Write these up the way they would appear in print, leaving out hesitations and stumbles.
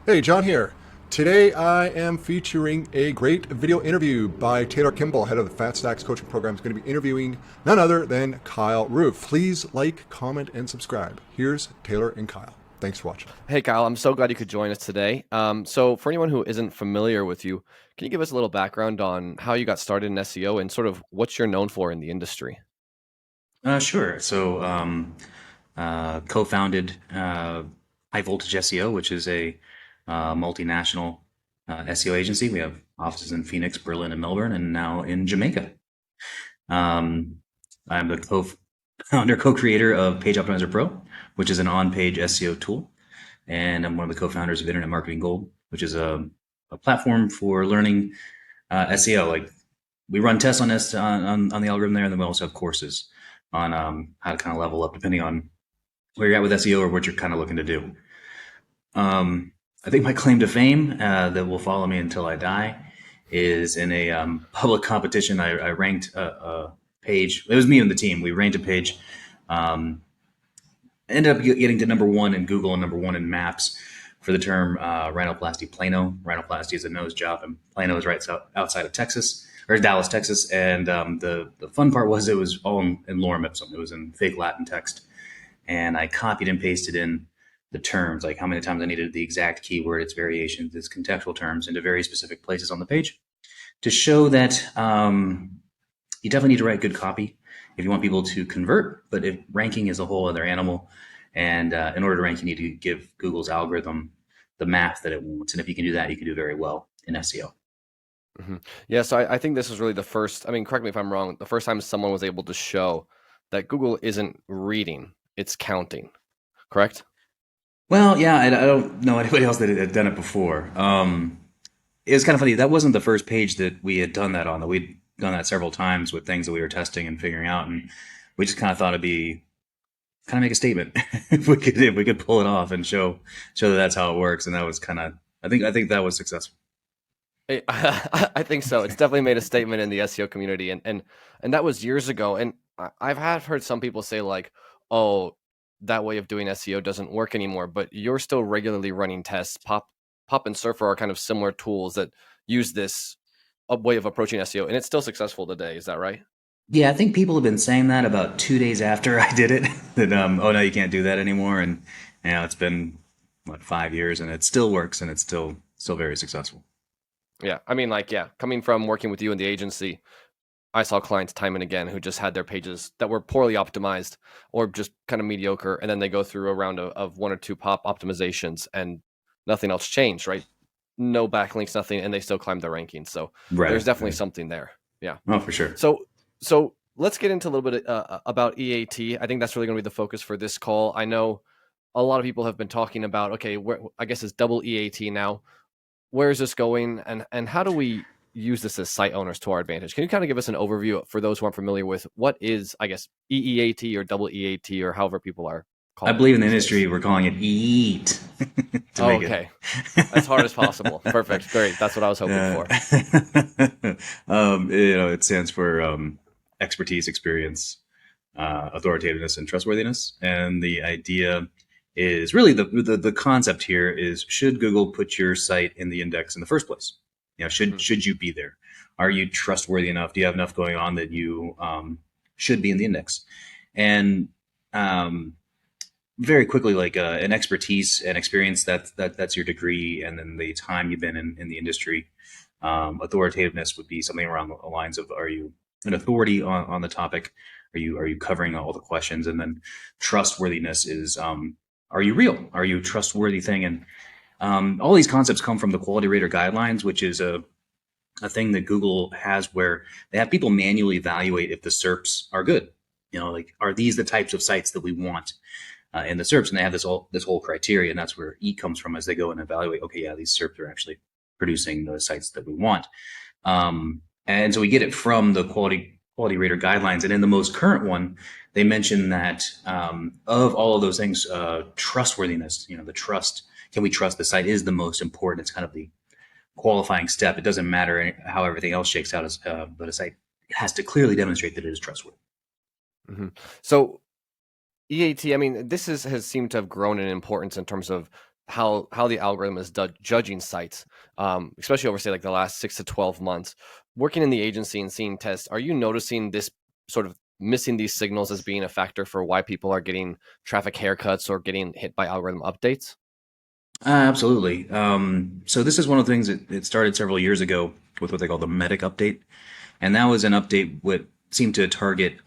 Hey, John here. Today I am featuring a great video interview by Taylor Kimball, head of the Fatstacks coaching program. Is going to be interviewing none other than Kyle Roof. Please like, comment, and subscribe. Here's Taylor and Kyle. Thanks for watching. Hey, Kyle, I'm so glad you could join us today. So for anyone who isn't familiar with you, can you give us a little background on how you got started in SEO and sort of what you're known for in the industry? Sure. Co-founded High Voltage SEO, which is a multinational SEO agency. We have offices in Phoenix, Berlin, and Melbourne, and now in Jamaica. Um, I'm the co-founder, co-creator of Page Optimizer Pro, which is an on-page SEO tool, and I'm one of the co-founders of Internet Marketing Gold, which is a platform for learning SEO. Like we run tests on the algorithm there, and then we also have courses on how to kind of level up depending on where you're at with SEO or what you're kind of looking to do. I think my claim to fame that will follow me until I die is in a public competition. I ranked a page. It was me and the team. We ranked a page. Ended up getting to #1 in Google and #1 in Maps for the term rhinoplasty Plano. Rhinoplasty is a nose job, and Plano is right outside of Texas, or Dallas, Texas. And the fun part was it was all in lorem ipsum. It was in fake Latin text. And I copied and pasted in the terms, like how many times I needed the exact keyword, its variations, its contextual terms into very specific places on the page to show that you definitely need to write good copy if you want people to convert. But if ranking is a whole other animal, and in order to rank, you need to give Google's algorithm the math that it wants. And if you can do that, you can do very well in SEO. Mm-hmm. Yeah, so I think this is really the first, I mean, correct me if I'm wrong, the first time someone was able to show that Google isn't reading, it's counting, correct? Well, yeah, I don't know anybody else that had done it before. It was kind of funny. That wasn't the first page that we had done that on. That we'd done that several times with things that we were testing and figuring out, and we just kind of thought it'd be kind of make a statement if we could pull it off and show that that's how it works. And that was kind of I think that was successful. I think so. It's definitely made a statement in the SEO community, and that was years ago. And I've heard some people say like, "Oh, that way of doing SEO doesn't work anymore." But you're still regularly running tests. Pop and Surfer are kind of similar tools that use this way of approaching SEO, and it's still successful today. Is that right? Yeah, I think people have been saying that about 2 days after I did it. That oh no, you can't do that anymore. And it's been what 5 years, and it still works, and it's still very successful. Yeah, I mean, like, yeah, coming from working with you in the agency, I saw clients time and again who just had their pages that were poorly optimized or just kind of mediocre, and then they go through a round of one or two pop optimizations, and nothing else changed, right? No backlinks, nothing, and they still climb the rankings. So Right. there's definitely Right. something there. Yeah. Oh, for sure. So let's get into a little bit about EAT. I think that's really going to be the focus for this call. I know a lot of people have been talking about, okay, I guess it's double EAT now. Where is this going, and how do we use this as site owners to our advantage? Can you kind of give us an overview for those who aren't familiar with what is, I guess, EEAT or double EAT or however people are I calling believe it in the these days? industry we're calling it EAT to Oh, make it. okay, as hard as possible. Perfect, great. That's what I was hoping Uh, for. it stands for expertise, experience, authoritativeness, and trustworthiness. And the idea is really the concept here is: should Google put your site in the index in the first place? Mhm. Should you be there? Are you trustworthy enough? Do you have enough going on that you should be in the index? And um, very quickly, like an expertise and experience, that's your degree, and then the time you've been in the industry. Authoritativeness would be something around the lines of: are you an authority on the topic? Are you covering all the questions? And then trustworthiness is are you real? Are you a trustworthy thing? And all these concepts come from the Quality Rater Guidelines, which is a thing that Google has where they have people manually evaluate if the SERPs are good. Like, are these the types of sites that we want in the SERPs? And they have this whole criteria, and that's where E comes from, as they go and evaluate. Okay, yeah, these SERPs are actually producing the sites that we want. And so we get it from the quality rater guidelines. And in the most current one, they mention that of all of those things, trustworthiness, the trust, can we trust the site, is the most important. It's kind of the qualifying step. It doesn't matter how everything else shakes out, but a site has to clearly demonstrate that it is trustworthy. So EAT, I mean, this has seemed to have grown in importance in terms of how the algorithm is judging sites, especially over say like the last 6 to 12 months. Working in the agency and seeing tests, are you noticing this sort of missing these signals as being a factor for why people are getting traffic haircuts or getting hit by algorithm updates? Absolutely. So this is one of the things that it started several years ago with what they call the medic update, and that was an update what seemed to target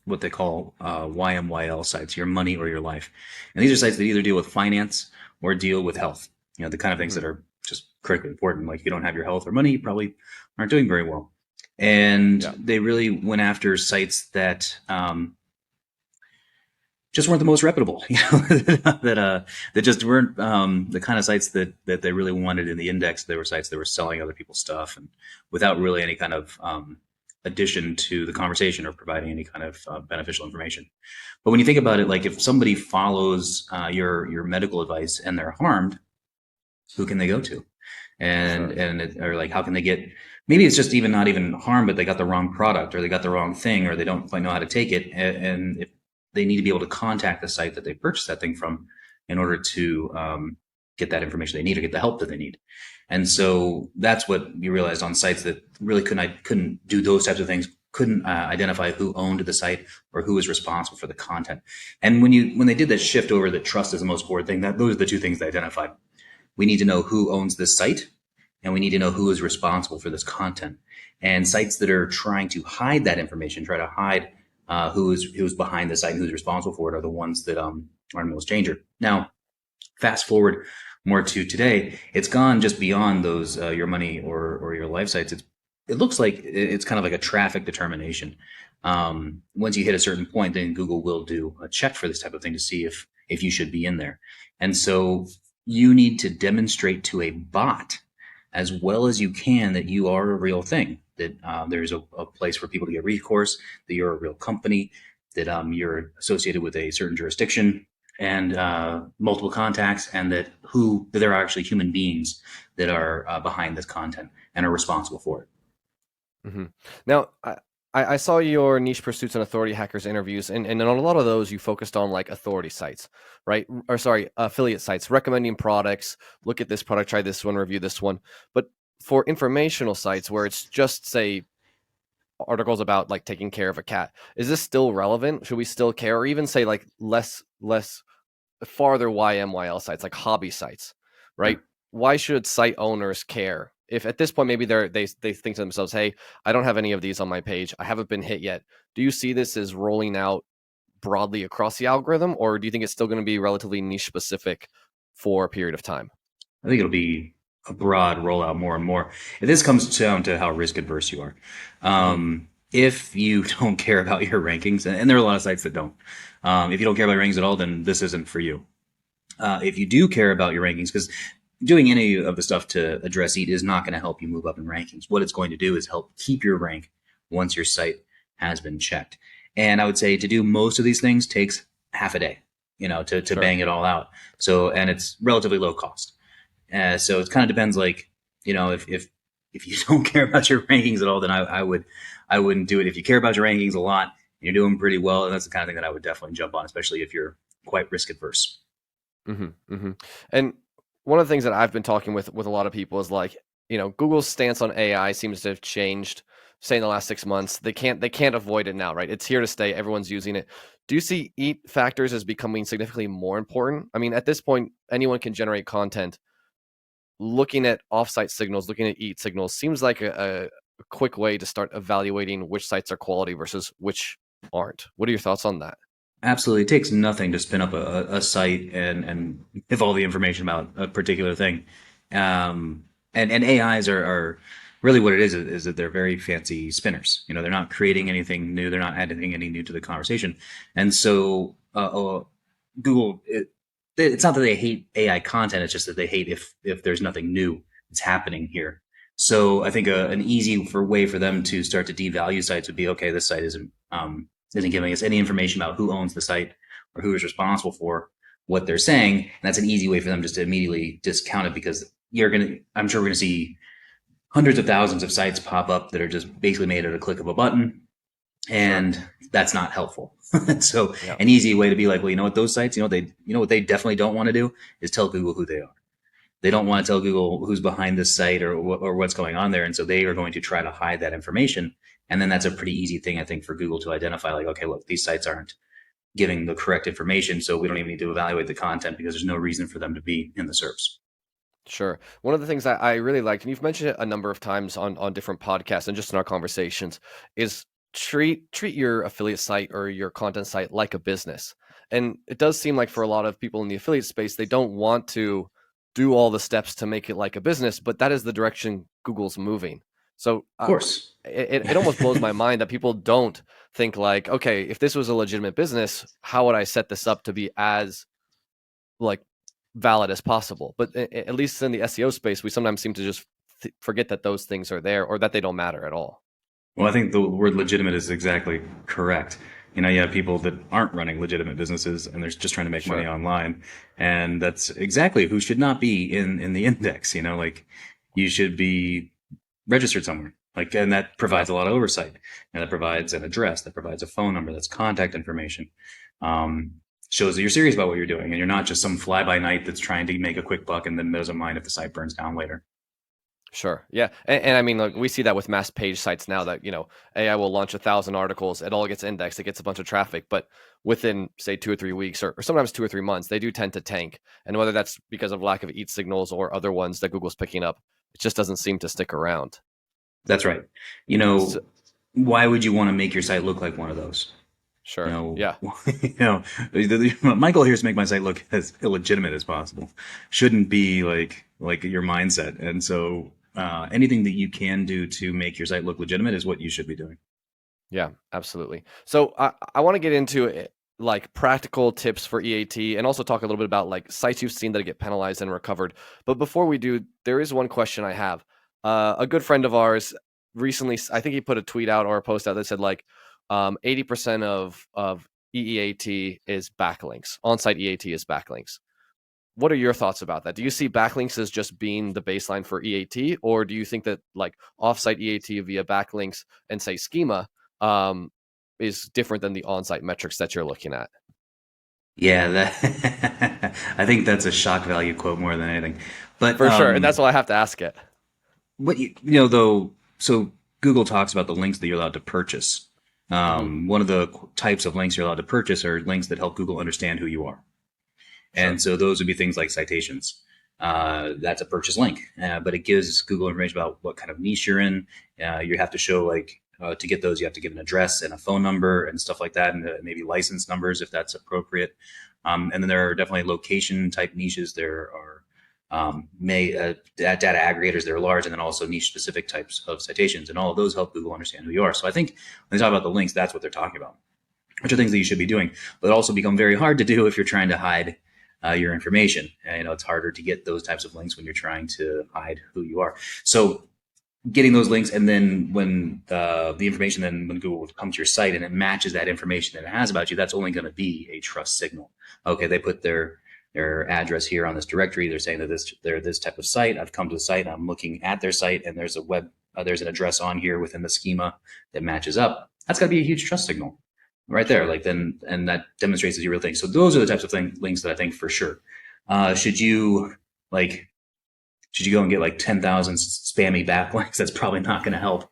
what they call YMYL sites, your money or your life, and these are sites that either deal with finance or deal with health. You know, the kind of things that are just critically important. Like if you don't have your health or money, you probably aren't doing very well. And they really went after sites that just weren't the most reputable, you know, that just weren't the kind of sites that they really wanted in the index. They were sites that were selling other people's stuff and without really any kind of addition to the conversation or providing any kind of beneficial information. But when you think about it, like if somebody follows your medical advice and they're harmed, who can they go to? Or like how can they get? Maybe it's just even not even harm, but they got the wrong product or they got the wrong thing or they don't quite know how to take it, and if they need to be able to contact the site that they purchased that thing from in order to get that information they need or get the help that they need. And so that's what you realized on sites that really couldn't do those types of things, couldn't identify who owned the site or who was responsible for the content. And when they did that shift over that trust is the most important thing, those are the two things they identified. We need to know who owns this site, and we need to know who is responsible for this content. And sites that are trying to hide that information, try to hide who's behind the site and who's responsible for it, are the ones that are in most danger. Now, fast forward more to today, it's gone just beyond those your money or your life sites. It looks like it's kind of like a traffic determination. Once you hit a certain point, then Google will do a check for this type of thing to see if you should be in there. And so you need to demonstrate to a bot as well as you can that you are a real thing, that there's a place for people to get recourse, that you're a real company, that you're associated with a certain jurisdiction and multiple contacts, and that there are actually human beings that are behind this content and are responsible for it. Mm-hmm. Now, I saw your niche pursuits and authority hackers interviews, and on a lot of those, you focused on like authority sites, right? Or sorry, affiliate sites, recommending products. Look at this product, try this one, review this one. But for informational sites where it's just say articles about like taking care of a cat, is this still relevant? Should we still care, or even say like less farther YMYL sites, like hobby sites, right? Why should site owners care? If at this point maybe they think to themselves, hey, I don't have any of these on my page, I haven't been hit yet. Do you see this as rolling out broadly across the algorithm, or do you think it's still going to be relatively niche specific for a period of time? I think it'll be a broad rollout more and more. This comes down to how risk adverse you are. If you don't care about your rankings, and there are a lot of sites that don't, if you don't care about your rankings at all, then this isn't for you. If you do care about your rankings, because doing any of the stuff to address EAT is not going to help you move up in rankings. What it's going to do is help keep your rank once your site has been checked. And I would say to do most of these things takes half a day, to Sure. bang it all out. So, and it's relatively low cost. So it kind of depends, like, if you don't care about your rankings at all, then I wouldn't do it. If you care about your rankings a lot, you're doing pretty well, and that's the kind of thing that I would definitely jump on, especially if you're quite risk adverse. Mm-hmm, mm-hmm. And one of the things that I've been talking with a lot of people is like, Google's stance on AI seems to have changed, say in the last 6 months. They can't avoid it now, right? It's here to stay. Everyone's using it. Do you see EAT factors as becoming significantly more important? I mean, at this point, anyone can generate content. Looking at offsite signals, looking at EAT signals seems like a quick way to start evaluating which sites are quality versus which aren't. What are your thoughts on that? Absolutely. It takes nothing to spin up a site and give all the information about a particular thing. And AIs are really what it is that they're very fancy spinners. They're not creating anything new. They're not adding any new to the conversation. And so Google, it's not that they hate AI content. It's just that they hate if there's nothing new that's happening here. So I think an easy way for them to start to devalue sites would be, okay, this site isn't giving us any information about who owns the site or who is responsible for what they're saying. And that's an easy way for them just to immediately discount it, because I'm sure we're going to see hundreds of thousands of sites pop up that are just basically made at a click of a button. and that's not helpful. So Yeah. an easy way to be like, well, you know what, those sites, what they definitely don't want to do is tell Google who they are. They don't want to tell Google who's behind this site or what's going on there. And so they are going to try to hide that information. And then that's a pretty easy thing, I think, for Google to identify, like, okay, look, these sites aren't giving the correct information. So we don't even need to evaluate the content because there's no reason for them to be in the SERPs. Sure. One of the things that I really liked, and you've mentioned it a number of times on different podcasts and just in our conversations, is treat your affiliate site or your content site like a business. And it does seem like for a lot of people in the affiliate space, they don't want to do all the steps to make it like a business, but that is the direction Google's moving. So Of course. it almost blows my mind that people don't think like, okay, if this was a legitimate business, how would I set this up to be as like valid as possible? But at least in the SEO space, we sometimes seem to just forget that those things are there or that they don't matter at all. Well, I think the word legitimate is exactly correct. You know, you have people that aren't running legitimate businesses and they're just trying to make money online. And that's exactly who should not be in the index. You know, like you should be registered somewhere. Like, and that provides a lot of oversight, and that provides an address, that provides a phone number, that's contact information. Shows that you're serious about what you're doing and you're not just some fly by night that's trying to make a quick buck and then doesn't mind if the site burns down later. Sure. Yeah. And I mean, like we see that with mass page sites now that, AI will launch 1,000 articles. It all gets indexed. It gets a bunch of traffic, but within say 2 or 3 weeks or sometimes 2 or 3 months, they do tend to tank. And whether that's because of lack of EAT signals or other ones that Google's picking up, it just doesn't seem to stick around. That's right. Why would you want to make your site look like one of those? Sure. Yeah. My goal here is to make my site look as illegitimate as possible. Shouldn't be like your mindset. And so anything that you can do to make your site look legitimate is what you should be doing. Yeah, absolutely. So I want to get into it, like practical tips for EAT and also talk a little bit about like sites you've seen that get penalized and recovered. But before we do, there is one question I have. A good friend of ours recently, I think he put a tweet out or a post out that said like 80% of EEAT is backlinks. On-site EAT is backlinks. What are your thoughts about that? Do you see backlinks as just being the baseline for EAT, or do you think that like off-site EAT via backlinks and say schema is different than the on-site metrics that you're looking at? Yeah, I think that's a shock value quote more than anything. But For sure, and that's why I have to ask it. What so Google talks about the links that you're allowed to purchase. One of the types of links you're allowed to purchase are links that help Google understand who you are. And so those would be things like citations. That's a purchase link, but it gives Google information about what kind of niche you're in. You have to show to get those, you have to give an address and a phone number and stuff like that, and maybe license numbers if that's appropriate. And then there are definitely location type niches. There are data aggregators that are large, and then also niche specific types of citations, and all of those help Google understand who you are. So I think when they talk about the links, that's what they're talking about, which are things that you should be doing, but also become very hard to do if you're trying to hide your information. And, it's harder to get those types of links when you're trying to hide who you are. So getting those links, and then when the information, then when Google comes to your site and it matches that information that it has about you, that's only going to be a trust signal. Okay, they put their address here on this directory. They're saying that they're this type of site. I've come to the site. I'm looking at their site, and there's there's an address on here within the schema that matches up. That's got to be a huge trust signal right there. And that demonstrates that you real thing. So those are the types of links that I think for sure. Should you go and get like 10,000 spammy backlinks? That's probably not going to help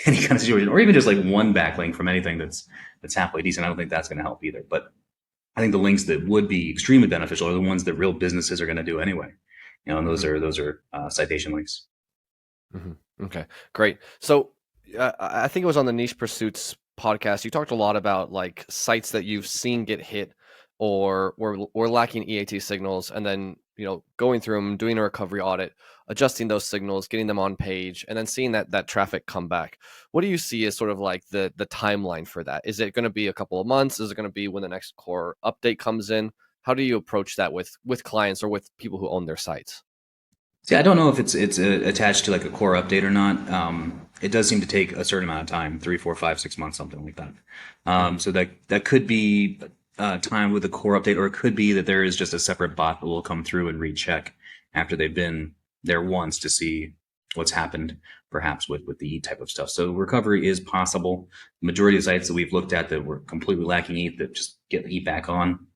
any kind of situation, or even just like one backlink from anything that's halfway decent. I don't think that's going to help either. But I think the links that would be extremely beneficial are the ones that real businesses are going to do anyway. And those are citation links. Mm-hmm. Okay, great. So I think it was on the Niche Pursuits podcast. You talked a lot about like sites that you've seen get hit or were lacking EAT signals, and then going through them, doing a recovery audit, adjusting those signals, getting them on page, and then seeing that traffic come back. What do you see as sort of like the timeline for that? Is it going to be a couple of months? Is it going to be when the next core update comes in? How do you approach that with clients or with people who own their sites? See, I don't know if it's attached to like a core update or not. It does seem to take a certain amount of time, 3, 4, 5, 6 months, something like that. So that could be time with a core update, or it could be that there is just a separate bot that will come through and recheck after they've been there once to see, what's happened perhaps with the EAT type of stuff. So recovery is possible. The majority of sites that we've looked at that were completely lacking EAT, that just get EAT back on,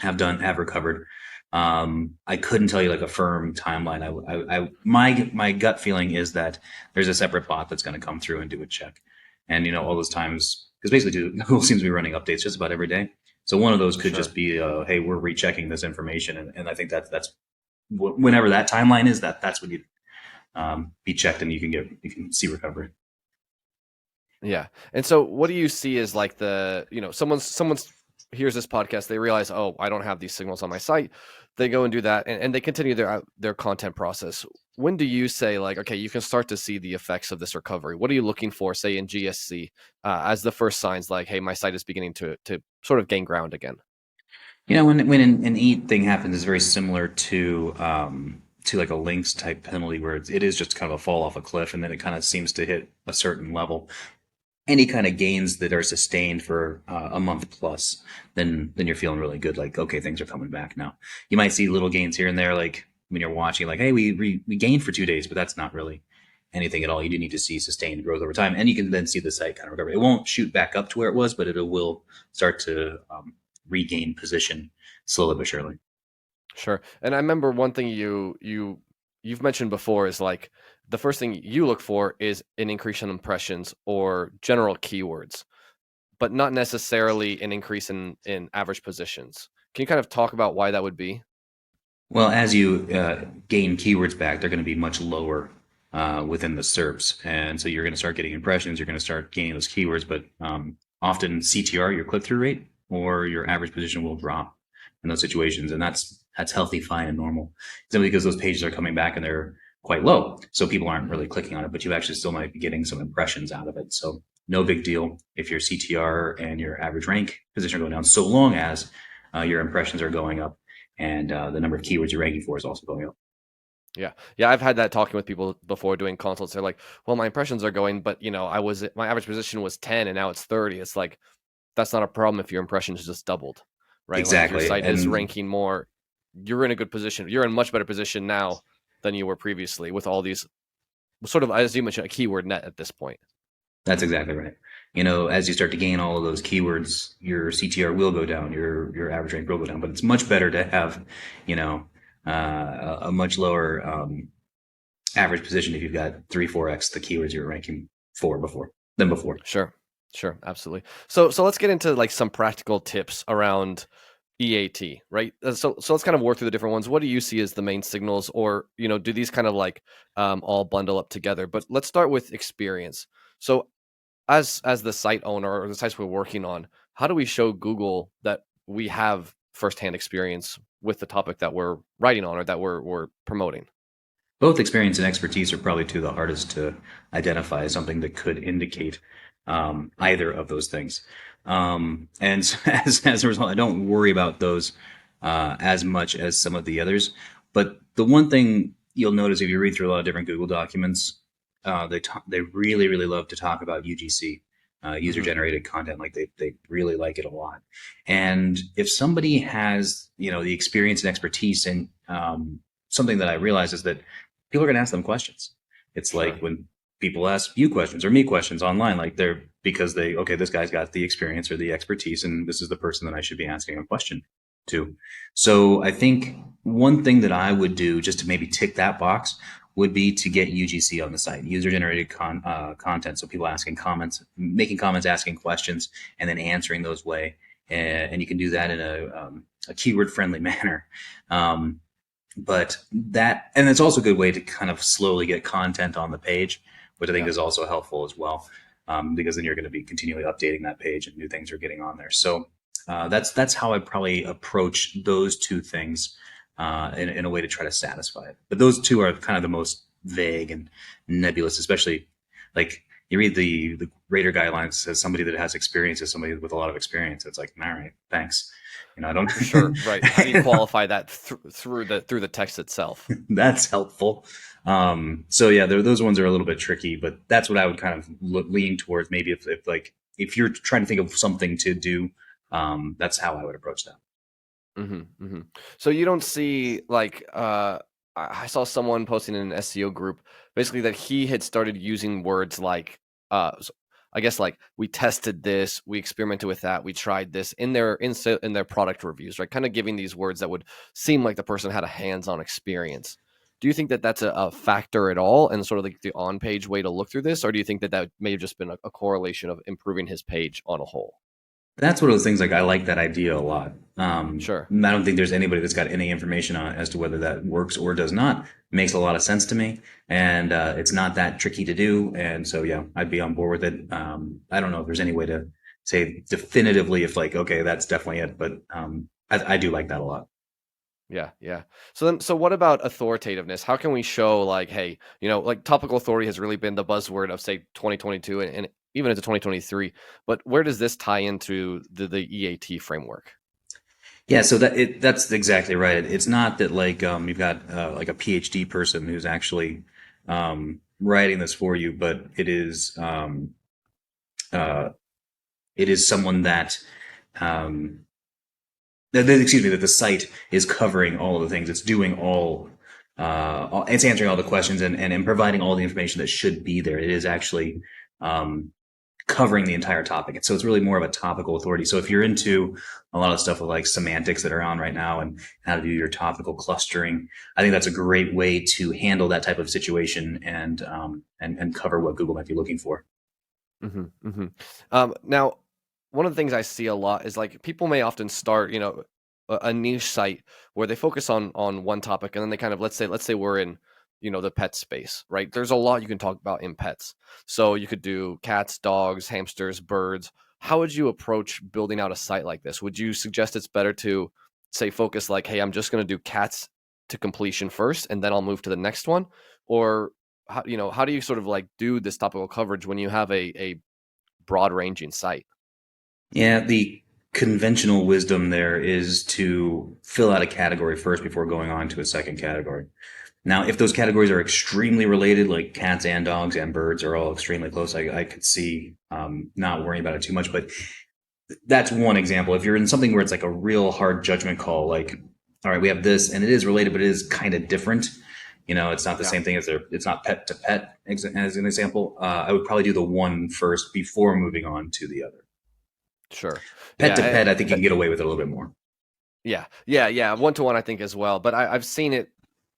have recovered. I couldn't tell you like a firm timeline. My gut feeling is that there's a separate bot that's going to come through and do a check. And, all those times, because basically Google seems to be running updates just about every day. So one of those could just be, hey, we're rechecking this information. And I think that's whenever that timeline is, that's when you be checked and you can see recovery. Yeah. And so what do you see as like someone's hears this podcast, they realize, oh, I don't have these signals on my site. They go and do that and they continue their content process. When do you say like, okay, you can start to see the effects of this recovery? What are you looking for, say in GSC, as the first signs like, hey, my site is beginning to sort of gain ground again? When an EAT thing happens, it's very similar to like a links type penalty where it is just kind of a fall off a cliff and then it kind of seems to hit a certain level. Any kind of gains that are sustained for a month plus, then you're feeling really good. Like, okay, things are coming back now. You might see little gains here and there, like when you're watching, like, hey, we gained for 2 days, but that's not really anything at all. You do need to see sustained growth over time, and you can then see the site kind of recover. It won't shoot back up to where it was, but it will start to regain position slowly but surely. Sure. And I remember one thing you've mentioned before is like the first thing you look for is an increase in impressions or general keywords, but not necessarily an increase in average positions. Can you kind of talk about why that would be? Well, as you gain keywords back, they're going to be much lower within the SERPs. And so you're going to start getting impressions, you're going to start gaining those keywords, but often CTR, your click-through rate, or your average position will drop in those situations. And that's healthy, fine, and normal. Simply because those pages are coming back and they're quite low. So people aren't really clicking on it, but you actually still might be getting some impressions out of it. So no big deal if your CTR and your average rank position are going down, so long as your impressions are going up and the number of keywords you're ranking for is also going up. Yeah. I've had that talking with people before doing consults. They're like, well, my impressions are going, but my average position was 10 and now it's 30. It's like, that's not a problem if your impressions just doubled, right? Exactly. Like your site is ranking more. You're in a good position. You're in a much better position now than you were previously with all these sort of, as you mentioned, a keyword net at this point. That's exactly right. As you start to gain all of those keywords, your CTR will go down, your average rank will go down, but it's much better to have, a much lower average position if you've got 3-4x the keywords you're ranking for than before. Sure, absolutely. So let's get into like some practical tips around EAT, right? So let's kind of work through the different ones. What do you see as the main signals, or do these kind of like all bundle up together? But let's start with experience. So as the site owner or the sites we're working on, how do we show Google that we have firsthand experience with the topic that we're writing on or that we're promoting? Both experience and expertise are probably two of the hardest to identify as something that could indicate either of those things. And as a result, I don't worry about those as much as some of the others. But the one thing you'll notice if you read through a lot of different Google documents, they really, really love to talk about UGC, user-generated content. Like they really like it a lot. And if somebody has, the experience and expertise, and something that I realize is that people are going to ask them questions. It's like when people ask you questions or me questions online, like this guy's got the experience or the expertise, and this is the person that I should be asking a question to. So I think one thing that I would do just to maybe tick that box would be to get UGC on the site, user-generated content. So people asking comments, making comments, asking questions, and then answering those way. And you can do that in a keyword-friendly manner. But it's also a good way to kind of slowly get content on the page, which I think is also helpful as well, because then you're going to be continually updating that page and new things are getting on there. So that's how I'd probably approach those two things in a way to try to satisfy it. But those two are kind of the most vague and nebulous, especially like you read the rater guidelines as somebody that has experience as somebody with a lot of experience. It's like, all right, thanks. I don't. Sure, right. How do you qualify that through the text itself? That's helpful. So yeah, those ones are a little bit tricky, but that's what I would kind of lean towards. Maybe if you're trying to think of something to do, that's how I would approach that. So you don't see like I saw someone posting in an SEO group basically that he had started using words like, I guess like we tested this, we experimented with that, we tried this in their product reviews, right? Kind of giving these words that would seem like the person had a hands-on experience. Do you think that that's a factor at all, and sort of like the on-page way to look through this, or do you think that that may have just been a correlation of improving his page on a whole? That's one of those things. Like I like that idea a lot. Sure. I don't think there's anybody that's got any information on it as to whether that works or does not. Makes a lot of sense to me, and it's not that tricky to do. And so yeah, I'd be on board with it. I don't know if there's any way to say definitively if like okay, that's definitely it, but I do like that a lot. Yeah, yeah. So what about authoritativeness? How can we show like, hey, like topical authority has really been the buzzword of say 2022 and even into 2023. But where does this tie into the EAT framework? Yeah, so that's exactly right. It's not that like you've got like a PhD person who's actually writing this for you, but uh, it is someone that um, excuse me, that the site is covering all of the things. It's doing it's answering all the questions and providing all the information that should be there. It is actually um, covering the entire topic. And so it's really more of a topical authority. So if you're into a lot of stuff with like semantics that are on right now and how to do your topical clustering, I think that's a great way to handle that type of situation and cover what Google might be looking for. Hmm, hmm. Now, one of the things I see a lot is like people may often start, a niche site where they focus on one topic, and then they kind of let's say we're in, the pet space, right? There's a lot you can talk about in pets. So you could do cats, dogs, hamsters, birds. How would you approach building out a site like this? Would you suggest it's better to say focus like, hey, I'm just going to do cats to completion first, and then I'll move to the next one, or how do you sort of like do this topical coverage when you have a broad ranging site? Yeah, the conventional wisdom there is to fill out a category first before going on to a second category. Now, if those categories are extremely related, like cats and dogs and birds are all extremely close, I could see not worrying about it too much. But that's one example. If you're in something where it's like a real hard judgment call, like, all right, we have this and it is related, but it is kind of different. It's not the Yeah, same thing it's not pet to pet as an example. I would probably do the one first before moving on to the other. sure. Pet to Yeah, pet, I think you can get away with it a little bit more. yeah. 1-to-1, I think as well. But I've seen it.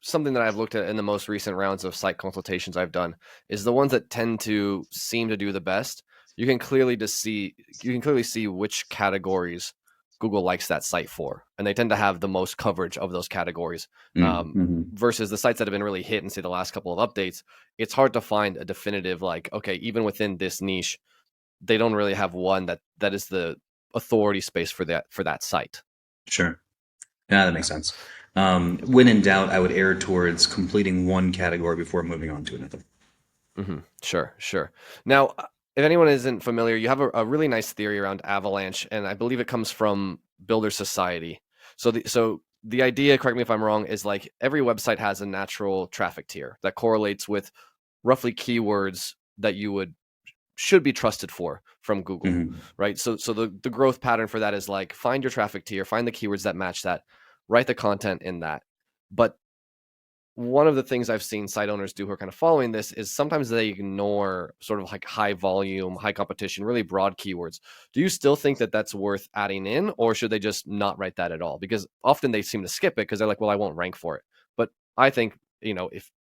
Something that I've looked at in the most recent rounds of site consultations I've done is the ones that tend to seem to do the best. You can clearly see which categories Google likes that site for, and they tend to have the most coverage of those categories. Mm-hmm. Versus the sites that have been really hit and say the last couple of updates, it's hard to find a definitive like, okay, even within this niche, they don't really have one that is the authority space for that site. Sure. Yeah, that Yeah. makes sense. When in doubt, I would err towards completing one category before moving on to another. Sure, sure. Now, if anyone isn't familiar, you have a really nice theory around Avalanche, and I believe it comes from Builder Society. So the idea, correct me if I'm wrong, is like every website has a natural traffic tier that correlates with roughly keywords that you would should be trusted for from Google, Hmm. right? So the growth pattern for that is like find your traffic tier, find the keywords that match that, write the content in that. But one of the things I've seen site owners do who are kind of following this is sometimes they ignore sort of like high volume, high competition, really broad keywords. Do you still think that that's worth adding in, or should they just not write that at all? Because often they seem to skip it because they're like, well, I won't rank for it. But I think, if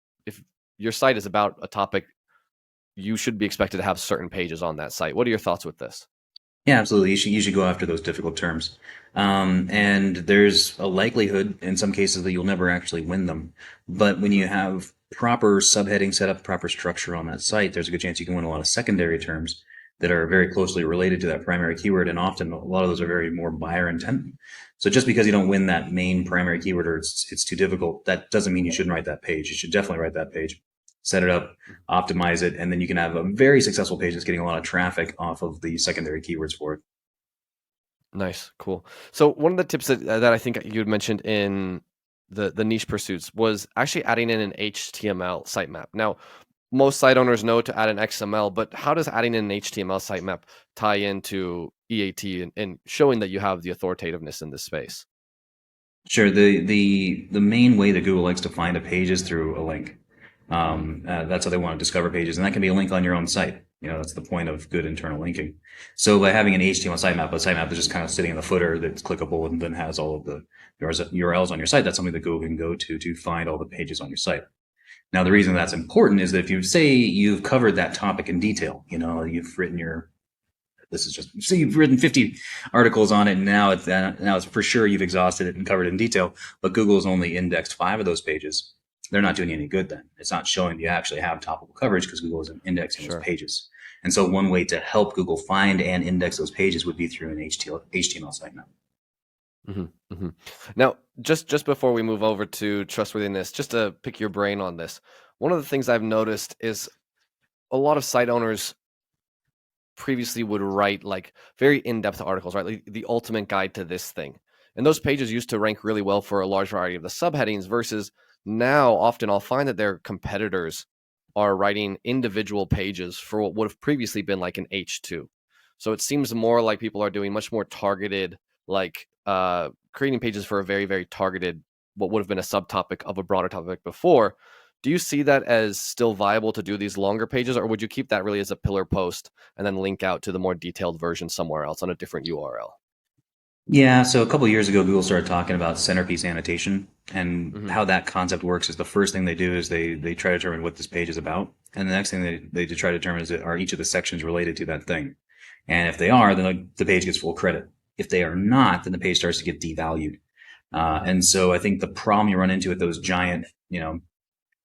your site is about a topic, you should be expected to have certain pages on that site. What are your thoughts with this? Yeah, absolutely. You should go after those difficult terms. And there's a likelihood in some cases that you'll never actually win them. But when Hmm. you have proper subheading set up, proper structure on that site, there's a good chance you can win a lot of secondary terms that are very closely related to that primary keyword. And often a lot of those are very more buyer intent. So just because you don't win that main primary keyword or it's too difficult, that doesn't mean you shouldn't write that page. You should definitely write that page, set it up, optimize it, and then you can have a very successful page that's getting a lot of traffic off of the secondary keywords for it. Nice, cool. So one of the tips that I think you had mentioned in the niche pursuits was actually adding in an HTML sitemap. Now, most site owners know to add an XML, but how does adding in an HTML sitemap tie into EAT and showing that you have the authoritativeness in this space? Sure. The main way that Google likes to find a page is through a link. Mm-hmm. That's how they want to discover pages, and that can be a link on your own site. That's the point of good internal linking. So by having an HTML sitemap, a sitemap is just kind of sitting in the footer that's clickable and then has all of the URLs on your site. That's something that Google can go to find all the pages on your site. Now, the reason that's important is that if you say you've covered that topic in detail, you've written this is just so you've written 50 articles on it, and now it's for sure you've exhausted it and covered it in detail. But Google's only indexed 5 of those pages. They're not doing any good then. It's not showing you actually have topical coverage because Google isn't indexing those Sure. pages. And so one way to help Google find and index those pages would be through an HTML sitemap. Mm-hmm. Mm-hmm. Now, just before we move over to trustworthiness, just to pick your brain on this, one of the things I've noticed is a lot of site owners previously would write like very in-depth articles, right? Like the ultimate guide to this thing. And those pages used to rank really well for a large variety of the subheadings versus now often I'll find that their competitors are writing individual pages for what would have previously been like an H2. So it seems more like people are doing much more targeted, like creating pages for a very, very targeted, what would have been a subtopic of a broader topic before. Do you see that as still viable to do these longer pages, or would you keep that really as a pillar post and then link out to the more detailed version somewhere else on a different URL? Yeah, so a couple of years ago, Google started talking about centerpiece annotation, and Mm-hmm. how that concept works is the first thing they do is they try to determine what this page is about, and the next thing they try to determine is are each of the sections related to that thing, and if they are, then the page gets full credit. If they are not, then the page starts to get devalued. And so I think the problem you run into with those giant,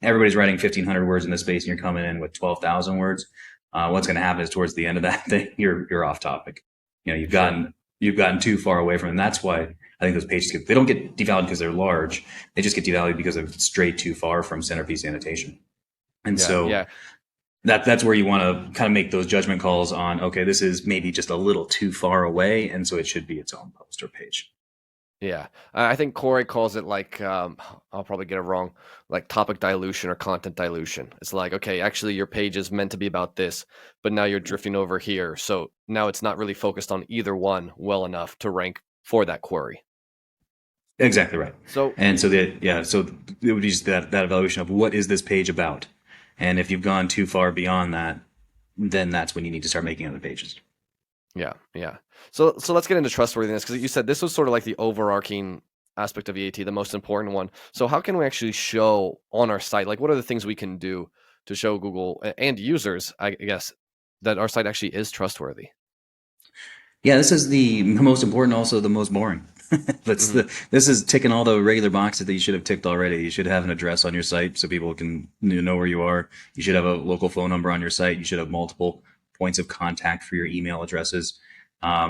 everybody's writing 1,500 words in this space, and you're coming in with 12,000 words. What's going to happen is towards the end of that thing, you're off topic. You've Sure. gotten too far away from it. And that's why I think those pages they don't get devalued because they're large. They just get devalued because they've strayed too far from centerpiece annotation. And Yeah. so Yeah. that's where you want to kind of make those judgment calls on, okay, this is maybe just a little too far away, and so it should be its own post or page. Yeah. I think Corey calls it like, I'll probably get it wrong, like topic dilution or content dilution. It's like, okay, actually your page is meant to be about this, but now you're drifting over here. So now it's not really focused on either one well enough to rank for that query. Exactly right. So, And so so it would be just that evaluation of what is this page about, and if you've gone too far beyond that, then that's when you need to start making other pages. yeah, yeah. So let's get into trustworthiness because you said this was sort of like the overarching aspect of EAT, the most important one. So how can we actually show on our site, like what are the things we can do to show Google and users, I guess, that our site actually is trustworthy? Yeah, this is the most important, also the most boring. Mm-hmm. This is ticking all the regular boxes that you should have ticked already. You should have an address on your site so people can know where you are. You should have a local phone number on your site. You should have multiple points of contact for your email addresses. I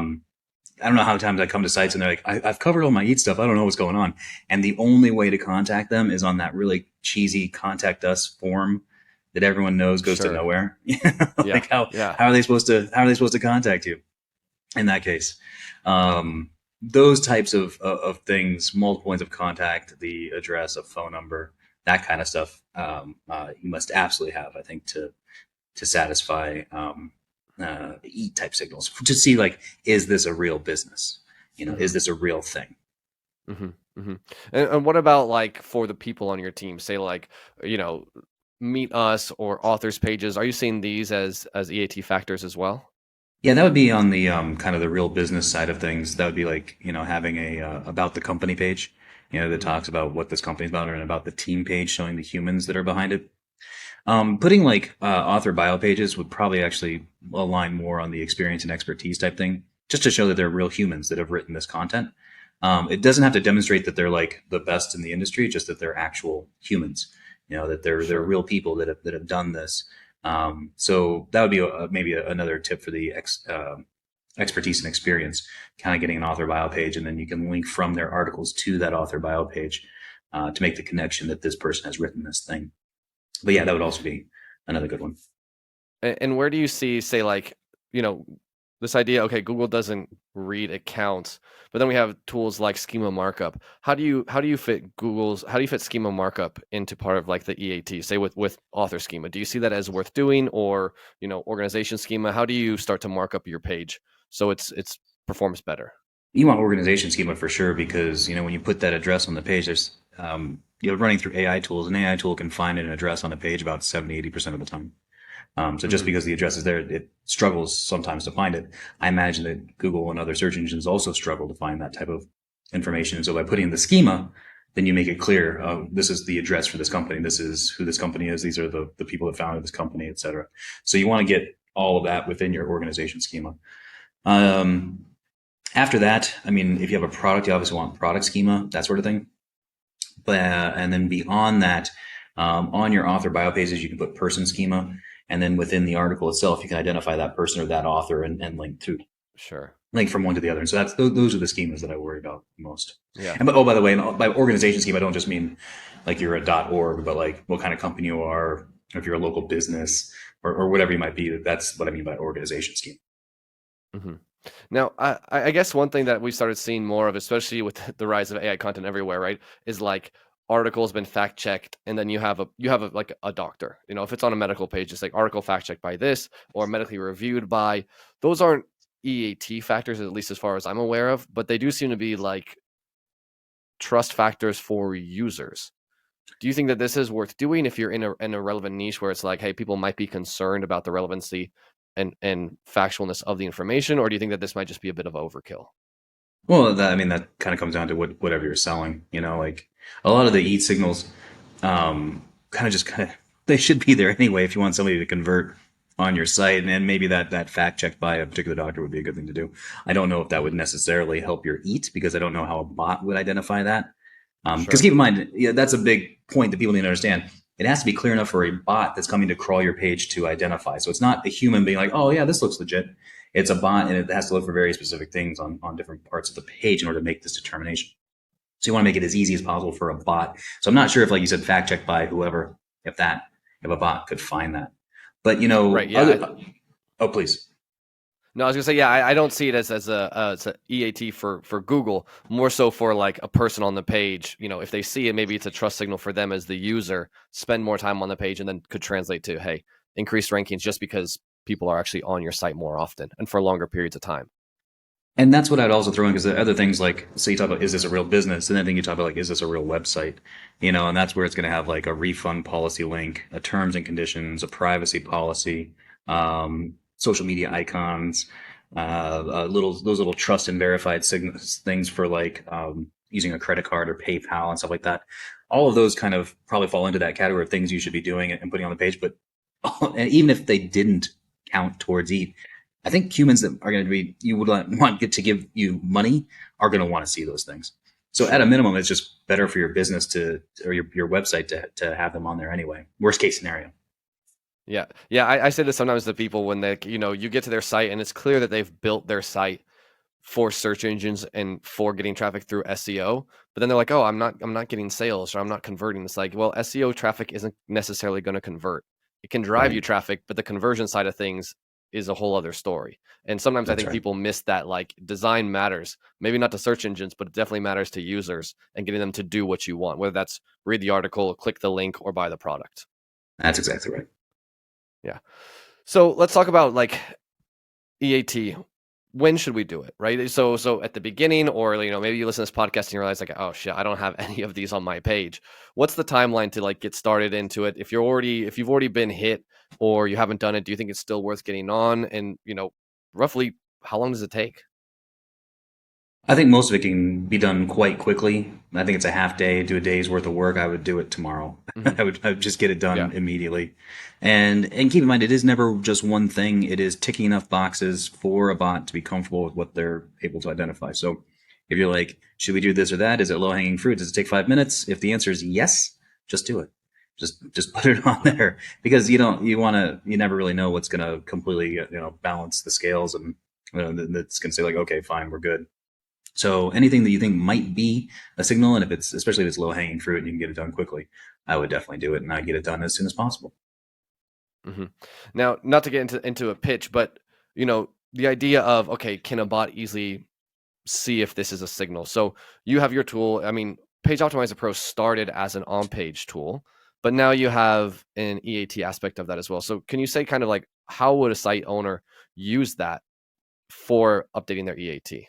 don't know how many times I come to sites and they're like, I've covered all my EAT stuff. I don't know what's going on. And the only way to contact them is on that really cheesy contact us form that everyone knows goes to Sure. nowhere. Yeah. how Yeah. are they supposed to contact you in that case? Those types of things, multiple points of contact, the address, a phone number, that kind of stuff, you must absolutely have, I think, to satisfy EAT type signals, to see like, is this a real business? Mm-hmm. Is this a real thing? Mm-hmm. Mm-hmm. And what about like for the people on your team, say like, meet us or authors pages? Are you seeing these as EAT factors as well? Yeah, that would be on the kind of the real business side of things. That would be like, having a about the company page, that Mm-hmm. talks about what this company's about, and about the team page showing the humans that are behind it. Putting like author bio pages would probably actually align more on the experience and expertise type thing, just to show that they're real humans that have written this content. It doesn't have to demonstrate that they're like the best in the industry, just that they're actual humans. That they're Sure. real people that have done this. So that would be maybe another tip for the expertise and experience, kind of getting an author bio page, and then you can link from their articles to that author bio page to make the connection that this person has written this thing. But yeah, that would also be another good one. And where do you see, say, like, this idea, okay, Google doesn't read accounts, but then we have tools like Schema Markup. How do you fit Schema Markup into part of like the EAT, say with author schema? Do you see that as worth doing, or organization schema? How do you start to mark up your page so it's performs better? You want organization schema for sure, because when you put that address on the page, there's running through AI tools. An AI tool can find an address on a page about 70-80% of the time. So just Mhm. because the address is there, it struggles sometimes to find it. I imagine that Google and other search engines also struggle to find that type of information. So by putting in the schema, then you make it clear, this is the address for this company. This is who this company is. These are the people that founded this company, et cetera. So you want to get all of that within your organization schema. After that, if you have a product, you obviously want product schema, that sort of thing. But and then beyond that, on your author bio pages, you can put person schema, and then within the article itself, you can identify that person or that author and Sure. link from one to the other. And so those are the schemas that I worry about most. Yeah. And by the way, by organization schema, I don't just mean like you're a .org, but like what kind of company you are, or if you're a local business or whatever you might be. That's what I mean by organization schema. hmm Now, I guess one thing that we started seeing more of, especially with the rise of AI content everywhere, right, is like articles been fact checked, and then you have like a doctor. If it's on a medical page, it's like article fact checked by this or medically reviewed by. Those aren't EAT factors, at least as far as I'm aware of, but they do seem to be like trust factors for users. Do you think that this is worth doing if you're in a relevant niche where it's like, hey, people might be concerned about the relevancy and factualness of the information, or do you think that this might just be a bit of overkill? Well, that kind of comes down to whatever you're selling. Like a lot of the EAT signals, they should be there anyway if you want somebody to convert on your site, and maybe that fact checked by a particular doctor would be a good thing to do. I don't know if that would necessarily help your EAT, because I don't know how a bot would identify that. Because Sure. keep in mind, that's a big point that people need to understand. It has to be clear enough for a bot that's coming to crawl your page to identify. So it's not a human being like, oh yeah, this looks legit. It's a bot, and it has to look for very specific things on different parts of the page in order to make this determination. So you want to make it as easy as possible for a bot. So I'm not sure if, like you said, fact checked by whoever, if a bot could find that. But Right. Yeah. oh please. No, I was gonna say, yeah, I don't see it as a EAT for Google, more so for like a person on the page. If they see it, maybe it's a trust signal for them as the user, spend more time on the page, and then could translate to, hey, increased rankings just because people are actually on your site more often and for longer periods of time. And that's what I'd also throw in, because the other things, like, so you talk about, is this a real business? And then you talk about, like, is this a real website? And that's where it's going to have like a refund policy link, a terms and conditions, a privacy policy, social media icons, those little trust and verified things for like using a credit card or PayPal and stuff like that. All of those kind of probably fall into that category of things you should be doing and putting on the page. But and even if they didn't count towards EAT, I think humans that are going to be, you would want to give you money, are going to want to see those things. So Sure. at a minimum, it's just better for your business or your website to have them on there anyway. Worst case scenario. Yeah. Yeah. I say this sometimes to people when you get to their site and it's clear that they've built their site for search engines and for getting traffic through SEO, but then they're like, oh, I'm not getting sales, or I'm not converting. It's like, well, SEO traffic isn't necessarily going to convert. It can drive you Right. traffic, but the conversion side of things is a whole other story. And sometimes I That's think right. people miss that, like, design matters, maybe not to search engines, but it definitely matters to users and getting them to do what you want, whether that's read the article, click the link, or buy the product. That's exactly right. Yeah. So let's talk about like EAT. When should we do it, right? So at the beginning, or maybe you listen to this podcast and you realize like, oh shit, I don't have any of these on my page. What's the timeline to like get started into it? If you've already been hit or you haven't done it, do you think it's still worth getting on? And roughly how long does it take? I think most of it can be done quite quickly. I think it's a half day, do a day's worth of work. I would do it tomorrow. Mhm. I would just get it Yeah. done immediately. And keep in mind, it is never just one thing. It is ticking enough boxes for a bot to be comfortable with what they're able to identify. So if you're like, should we do this or that? Is it low hanging fruit? Does it take 5 minutes? If the answer is yes, just do it. Just put it on there, because you never really know what's going to completely balance the scales, and that's going to say like, okay, fine, we're good. So anything that you think might be a signal, and especially if it's low hanging fruit and you can get it done quickly, I would definitely do it, and I get it done as soon as possible. hmm Now, not to get into a pitch, but the idea of, okay, can a bot easily see if this is a signal? So you have your tool. I mean, Page Optimizer Pro started as an on-page tool, but now you have an EAT aspect of that as well. So can you say kind of like, how would a site owner use that for updating their EAT?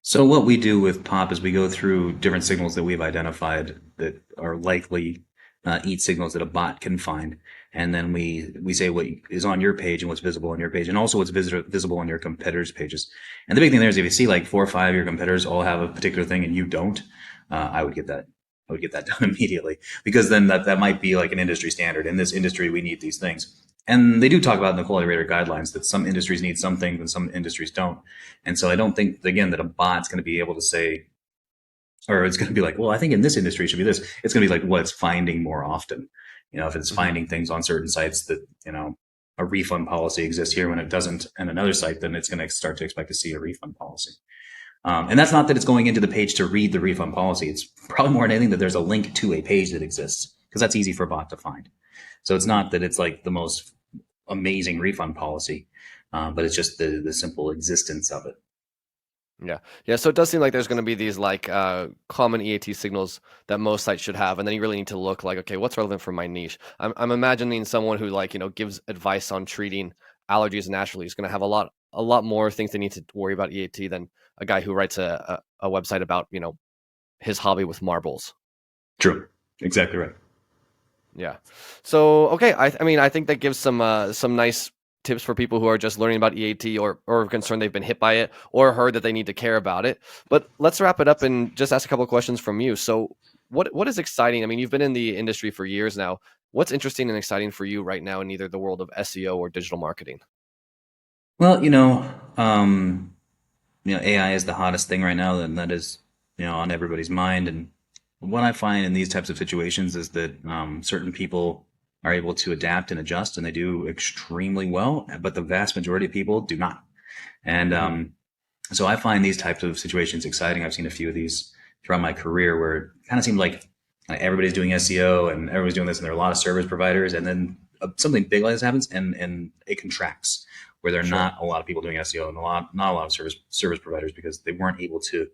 So what we do with POP is we go through different signals that we've identified that are likely EAT signals that a bot can find. And then we say what is on your page and what's visible on your page, and also what's visible on your competitors' pages. And the big thing there is if you see like 4 or 5 of your competitors all have a particular thing and you don't, I would get that. I would get that done immediately, because then that might be like an industry standard. In this industry, we need these things. And they do talk about in the quality rater guidelines that some industries need some things and some industries don't. And so I don't think, again, that a bot's going to be able to say, or it's going to be like, well, I think in this industry it should be this. It's going to be like what it's finding more often. If it's finding things on certain sites that, a refund policy exists here when it doesn't in another site, then it's going to start to expect to see a refund policy. And that's not that it's going into the page to read the refund policy. It's probably more than anything that there's a link to a page that exists, because that's easy for a bot to find. So it's not that it's like the most amazing refund policy, but it's just the simple existence of it. Yeah. So it does seem like there's going to be these like common EAT signals that most sites should have, and then you really need to look like, okay, what's relevant for my niche? I'm imagining someone who gives advice on treating allergies naturally is going to have a lot more things they need to worry about EAT than a guy who writes a website about his hobby with marbles. True. Exactly right. Yeah. So okay, I think that gives some nice tips for people who are just learning about EAT or concerned they've been hit by it or heard that they need to care about it. But let's wrap it up and just ask a couple of questions from you. So what is exciting? I mean, you've been in the industry for years now. What's interesting and exciting for you right now in either the world of SEO or digital marketing? Well, AI is the hottest thing right now, and that is, on everybody's mind. And what I find in these types of situations is that certain people are able to adapt and adjust, and they do extremely well, but the vast majority of people do not. And so I find these types of situations exciting. I've seen a few of these throughout my career where it kind of seemed like everybody's doing SEO and everybody's doing this, and there are a lot of service providers, and then something big like this happens, and it contracts, where there are not a lot of people doing SEO and not a lot of service providers, because they weren't able to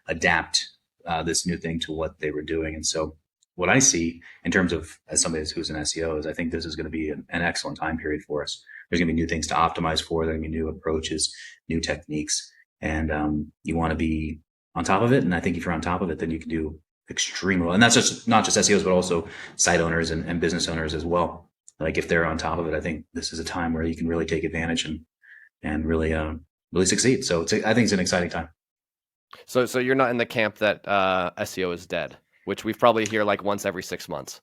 adapt this new thing to what they were doing. And so what I see in terms of, as somebody who's an SEO, is I think this is going to be an excellent time period for us. There's going to be new things to optimize for. There are going to be new approaches, new techniques, and you want to be on top of it. And I think if you're on top of it, then you can do extremely well. And that's just not just SEOs, but also site owners and business owners as well. Like if they're on top of it, I think this is a time where you can really take advantage and really succeed. So I think it's an exciting time. So you're not in the camp that SEO is dead, which we probably hear like once every 6 months.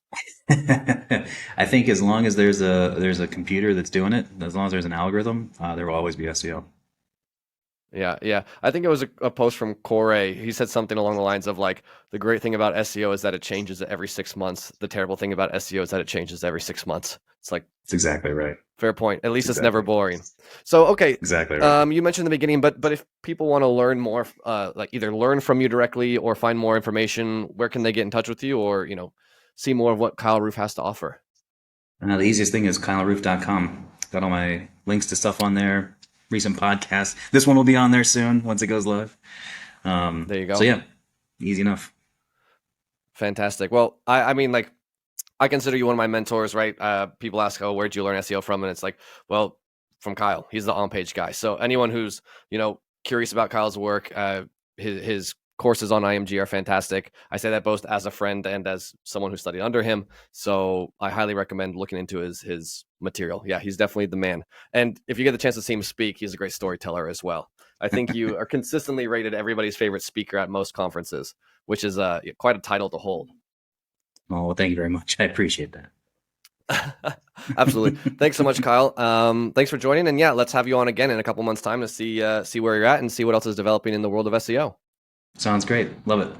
I think as long as there's a computer that's doing it, as long as there's an algorithm, there will always be SEO. Yeah. I think it was a post from Corey. He said something along the lines of like, the great thing about SEO is that it changes every 6 months. The terrible thing about SEO is that it changes every 6 months. It's like, that's exactly right. Fair point. At least it's never boring. So, okay. Exactly right. You mentioned in the beginning, but if people want to learn more, like either learn from you directly or find more information, where can they get in touch with you or, see more of what Kyle Roof has to offer? The easiest thing is kyleroof.com. Got all my links to stuff on there. Recent podcasts. This one will be on there soon once it goes live. There you go. So yeah, easy enough. Fantastic. Well, I mean, like, I consider you one of my mentors, right? People ask, oh, where'd you learn SEO from? And it's like, well, from Kyle. He's the on-page guy. So anyone who's, curious about Kyle's work, his courses on IMG are fantastic. I say that both as a friend and as someone who studied under him. So I highly recommend looking into his material. Yeah, he's definitely the man. And if you get the chance to see him speak, he's a great storyteller as well. I think you are consistently rated everybody's favorite speaker at most conferences, which is quite a title to hold. Oh, well, thank you very much. I appreciate that. Absolutely. Thanks so much, Kyle. Thanks for joining. And yeah, let's have you on again in a couple months' time to see where you're at and see what else is developing in the world of SEO. Sounds great. Love it.